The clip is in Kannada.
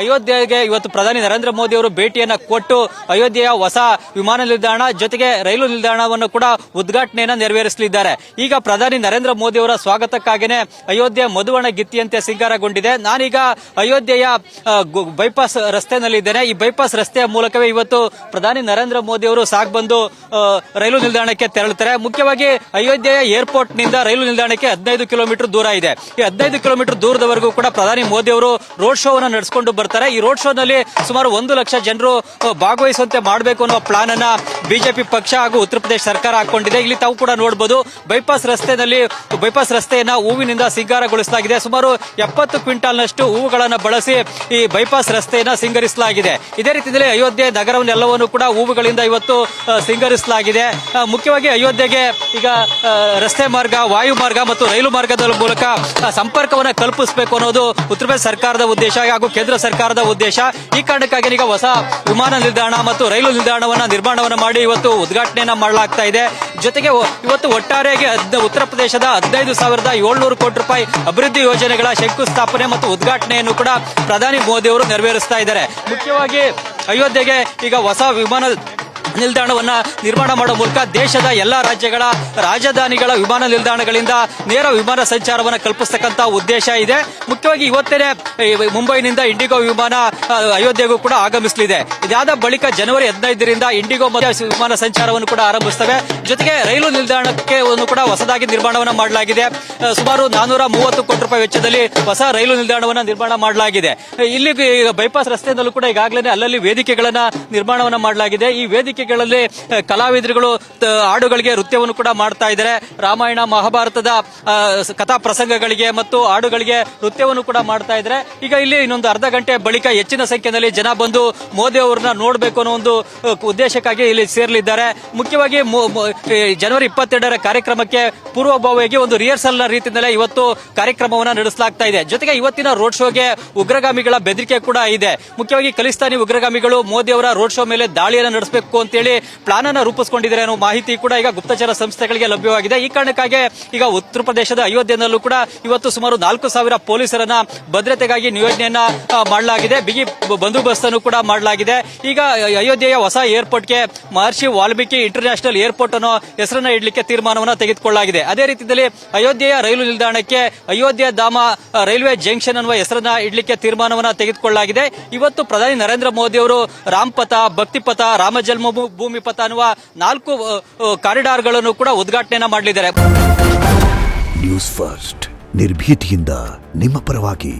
ಅಯೋಧ್ಯೆಗೆ ಇವತ್ತು ಪ್ರಧಾನಿ ನರೇಂದ್ರ ಮೋದಿ ಅವರು ಭೇಟಿಯನ್ನ ಕೊಟ್ಟು ಅಯೋಧ್ಯೆಯ ಹೊಸ ವಿಮಾನ ನಿಲ್ದಾಣ ಜೊತೆಗೆ ರೈಲು ನಿಲ್ದಾಣವನ್ನು ಕೂಡ ಉದ್ಘಾಟನೆಯನ್ನ ನೆರವೇರಿಸಲಿದ್ದಾರೆ. ಈಗ ಪ್ರಧಾನಿ ನರೇಂದ್ರ ಮೋದಿ ಅವರ ಸ್ವಾಗತಕ್ಕಾಗಿಯೇ ಅಯೋಧ್ಯೆ ಮಧುವಣ ಗಿತ್ತಿಯಂತೆ ಸಿಂಗಾರಗೊಂಡಿದೆ. ನಾನೀಗ ಅಯೋಧ್ಯೆಯ ಬೈಪಾಸ್ ರಸ್ತೆನಲ್ಲಿದ್ದೇನೆ. ಈ ಬೈಪಾಸ್ ರಸ್ತೆಯ ಮೂಲಕವೇ ಇವತ್ತು ಪ್ರಧಾನಿ ನರೇಂದ್ರ ಮೋದಿ ಅವರು ಸಾಗ್ ಬಂದು ರೈಲು ನಿಲ್ದಾಣಕ್ಕೆ ತೆರಳುತ್ತಾರೆ. ಮುಖ್ಯವಾಗಿ ಅಯೋಧ್ಯೆಯ ಏರ್ಪೋರ್ಟ್ ನಿಂದ ರೈಲು ನಿಲ್ದಾಣಕ್ಕೆ 15 ಕಿಲೋಮೀಟರ್ ದೂರ ಇದೆ. ಈ 15 ಕಿಲೋಮೀಟರ್ ದೂರದವರೆಗೂ ಕೂಡ ಪ್ರಧಾನಿ ಮೋದಿ ಅವರು ರೋಡ್ ಶೋ ಅನ್ನು ನಡೆಸಿಕೊಂಡು ಬರ್ತಾರೆ. ಈ ರೋಡ್ ಶೋ ನಲ್ಲಿ ಸುಮಾರು 1 ಲಕ್ಷ ಜನರು ಭಾಗವಹಿಸುವಂತೆ ಮಾಡಬೇಕು ಅನ್ನೋ ಪ್ಲಾನ್ ಅನ್ನ ಬಿಜೆಪಿ ಪಕ್ಷ ಹಾಗೂ ಉತ್ತರ ಪ್ರದೇಶ ಸರ್ಕಾರ ಹಾಕೊಂಡಿದೆ. ಇಲ್ಲಿ ತಾವು ಕೂಡ ನೋಡಬಹುದು ಬೈಪಾಸ್ ರಸ್ತೆಯನ್ನ ಹೂವಿನಿಂದ ಸಿಂಗಾರಗೊಳಿಸಲಾಗಿದೆ. ಸುಮಾರು 70 ಕ್ವಿಂಟಾಲ್ನಷ್ಟು ಹೂವುಗಳನ್ನು ಬಳಸಿ ಈ ಬೈಪಾಸ್ ರಸ್ತೆಯನ್ನ ಸಿಂಗರಿಸಲಾಗಿದೆ. ಇದೇ ರೀತಿಯಲ್ಲಿ ಅಯೋಧ್ಯೆ ನಗರವನ್ನೆಲ್ಲವನ್ನು ಕೂಡ ಹೂವುಗಳಿಂದ ಇವತ್ತು ಸಿಂಗರಿಸಲಾಗಿದೆ. ಮುಖ್ಯವಾಗಿ ಅಯೋಧ್ಯೆಗೆ ಈಗ ರಸ್ತೆ ಮಾರ್ಗ, ವಾಯು ಮಾರ್ಗ ಮತ್ತು ರೈಲು ಮಾರ್ಗದ ಮೂಲಕ ಸಂಪರ್ಕವನ್ನು ಕಲ್ಪಿಸಬೇಕು ಅನ್ನೋದು ಉತ್ತರ ಪ್ರದೇಶ ಸರ್ಕಾರದ ಉದ್ದೇಶ ಹಾಗೂ ಕೇಂದ್ರ ಸರ್ಕಾರದ ಉದ್ದೇಶ. ಈ ಕಾರಣಕ್ಕಾಗಿ ಈಗ ಹೊಸ ವಿಮಾನ ನಿಲ್ದಾಣ ಮತ್ತು ರೈಲು ನಿಲ್ದಾಣವನ್ನ ನಿರ್ಮಾಣವನ್ನ ಮಾಡಿ ಇವತ್ತು ಉದ್ಘಾಟನೆಯನ್ನ ಮಾಡಲಾಗ್ತಾ ಇದೆ. ಜೊತೆಗೆ ಇವತ್ತು ಒಟ್ಟಾರೆಯಾಗಿ ಉತ್ತರ ಪ್ರದೇಶದ 15,700 ಕೋಟಿ ರೂಪಾಯಿ ಅಭಿವೃದ್ಧಿ ಯೋಜನೆಗಳ ಶಂಕುಸ್ಥಾಪನೆ ಮತ್ತು ಉದ್ಘಾಟನೆಯನ್ನು ಕೂಡ ಪ್ರಧಾನಿ ಮೋದಿ ಅವರು ನೆರವೇರಿಸ್ತಾ ಇದ್ದಾರೆ. ಮುಖ್ಯವಾಗಿ ಅಯೋಧ್ಯೆಗೆ ಈಗ ಹೊಸ ವಿಮಾನ ನಿಲ್ದಾಣವನ್ನ ನಿರ್ಮಾಣ ಮಾಡುವ ಮೂಲಕ ದೇಶದ ಎಲ್ಲಾ ರಾಜ್ಯಗಳ ರಾಜಧಾನಿಗಳ ವಿಮಾನ ನಿಲ್ದಾಣಗಳಿಂದ ನೇರ ವಿಮಾನ ಸಂಚಾರವನ್ನು ಕಲ್ಪಿಸತಕ್ಕಂತ ಉದ್ದೇಶ ಇದೆ. ಮುಖ್ಯವಾಗಿ ಇವತ್ತೇ ಮುಂಬೈನಿಂದ ಇಂಡಿಗೋ ವಿಮಾನ ಅಯೋಧ್ಯೆಗೂ ಕೂಡ ಆಗಮಿಸಲಿದೆ. ಇದಾದ ಬಳಿಕ ಜನವರಿ 15ರಿಂದ ಇಂಡಿಗೋ ವಿಮಾನ ಸಂಚಾರವನ್ನು ಕೂಡ ಆರಂಭಿಸುತ್ತವೆ. ಜೊತೆಗೆ ರೈಲು ನಿಲ್ದಾಣಕ್ಕೆ ಕೂಡ ಹೊಸದಾಗಿ ನಿರ್ಮಾಣವನ್ನು ಮಾಡಲಾಗಿದೆ. ಸುಮಾರು 430 ಕೋಟಿ ರೂಪಾಯಿ ವೆಚ್ಚದಲ್ಲಿ ಹೊಸ ರೈಲು ನಿಲ್ದಾಣವನ್ನು ನಿರ್ಮಾಣ ಮಾಡಲಾಗಿದೆ. ಇಲ್ಲಿ ಬೈಪಾಸ್ ರಸ್ತೆಯಲ್ಲೂ ಕೂಡ ಈಗಾಗಲೇ ಅಲ್ಲಲ್ಲಿ ವೇದಿಕೆಗಳನ್ನ ನಿರ್ಮಾಣವನ್ನ ಮಾಡಲಾಗಿದೆ. ಈ ವೇದಿಕೆಗಳಲ್ಲಿ ಕಲಾವಿದರುಗಳು ಹಾಡುಗಳಿಗೆ ನೃತ್ಯವನ್ನು ಕೂಡ ಮಾಡ್ತಾ ಇದ್ದಾರೆ. ರಾಮಾಯಣ ಮಹಾಭಾರತದ ಕಥಾ ಪ್ರಸಂಗಗಳಿಗೆ ಮತ್ತು ಹಾಡುಗಳಿಗೆ ನೃತ್ಯವನ್ನು ಕೂಡ ಮಾಡ್ತಾ ಇದ್ದಾರೆ. ಈಗ ಇಲ್ಲಿ ಇನ್ನೊಂದು ಅರ್ಧ ಗಂಟೆ ಬಳಿಕ ಹೆಚ್ಚಿನ ಸಂಖ್ಯೆಯಲ್ಲಿ ಜನ ಬಂದು ಮೋದಿ ಅವರನ್ನ ನೋಡಬೇಕು ಅನ್ನೋ ಒಂದು ಉದ್ದೇಶಕ್ಕಾಗಿ ಇಲ್ಲಿ ಸೇರಲಿದ್ದಾರೆ. ಮುಖ್ಯವಾಗಿ ಜನವರಿ 22ರ ಕಾರ್ಯಕ್ರಮಕ್ಕೆ ಪೂರ್ವಭಾವಿಯಾಗಿ ಒಂದು ರಿಹರ್ಸಲ್ ನ ರೀತಿಯಲ್ಲೇ ಇವತ್ತು ಕಾರ್ಯಕ್ರಮವನ್ನು ನಡೆಸಲಾಗ್ತಾ ಇದೆ. ಜೊತೆಗೆ ಇವತ್ತಿನ ರೋಡ್ ಶೋಗೆ ಉಗ್ರಗಾಮಿಗಳ ಬೆದರಿಕೆ ಕೂಡ ಇದೆ. ಮುಖ್ಯವಾಗಿ ಖಲಿಸ್ತಾನಿ ಉಗ್ರಗಾಮಿಗಳು ಮೋದಿ ಅವರ ರೋಡ್ ಶೋ ಮೇಲೆ ದಾಳಿಯನ್ನು ನಡೆಸಬೇಕು ಅಂತೇಳಿ ಪ್ಲಾನ್ ಅನ್ನು ರೂಪಿಸಿಕೊಂಡಿದ್ದಾರೆ ಅನ್ನೋ ಮಾಹಿತಿ ಕೂಡ ಈಗ ಗುಪ್ತಚರ ಸಂಸ್ಥೆಗಳಿಗೆ ಲಭ್ಯವಾಗಿದೆ. ಈ ಕಾರಣಕ್ಕಾಗಿ ಈಗ ಉತ್ತರ ಪ್ರದೇಶದ ಅಯೋಧ್ಯೆಯಲ್ಲೂ ಕೂಡ ಇವತ್ತು ಸುಮಾರು 4,000 ಪೊಲೀಸರನ್ನ ಭದ್ರತೆಗಾಗಿ ನಿಯೋಜನೆಯನ್ನ ಮಾಡಲಾಗಿದೆ. ಬಿಗಿ ಬಂದೋಬಸ್ತ್ ಅನ್ನು ಕೂಡ ಮಾಡಲಾಗಿದೆ. ಈಗ ಅಯೋಧ್ಯೆಯ ಹೊಸ ಏರ್ಪೋರ್ಟ್ಗೆ ಮಹರ್ಷಿ ವಾಲ್ಮೀಕಿ ಇಂಟರ್ನ್ಯಾಷನಲ್ ಏರ್ಪೋರ್ಟ್ ಅನ್ನೋ ಹೆಸರನ್ನ ಇಡಲಿಕ್ಕೆ ತೀರ್ಮಾನವನ್ನು ತೆಗೆದುಕೊಳ್ಳಲಾಗಿದೆ. ಅದೇ ರೀತಿಯಲ್ಲಿ ಅಯೋಧ್ಯೆಯ ರೈಲು ನಿಲ್ದಾಣಕ್ಕೆ ಅಯೋಧ್ಯೆ ಧಾಮ ರೈಲ್ವೆ ಜಂಕ್ಷನ್ ಅನ್ನುವ ಹೆಸರನ್ನ ಇಡಲಿಕ್ಕೆ ತೀರ್ಮಾನವನ್ನು ತೆಗೆದುಕೊಳ್ಳಲಾಗಿದೆ. ಇವತ್ತು ಪ್ರಧಾನಿ ನರೇಂದ್ರ ಮೋದಿ ಅವರು ರಾಮಪಥ, ಭಕ್ತಿಪಥ, ರಾಮ ಜನ್ಮಭೂಮಿ ಪಥ ಅನ್ನುವ 4 ಕಾರಿಡಾರ್ಗಳನ್ನು ಕೂಡ ಉದ್ಘಾಟನೆಯನ್ನ ಮಾಡಲಿದ್ದಾರೆ. ನ್ಯೂಸ್ ಫಸ್ಟ್ ನಿರ್ಭೀತಿಯಿಂದ ನಿಮ್ಮ ಪರವಾಗಿ.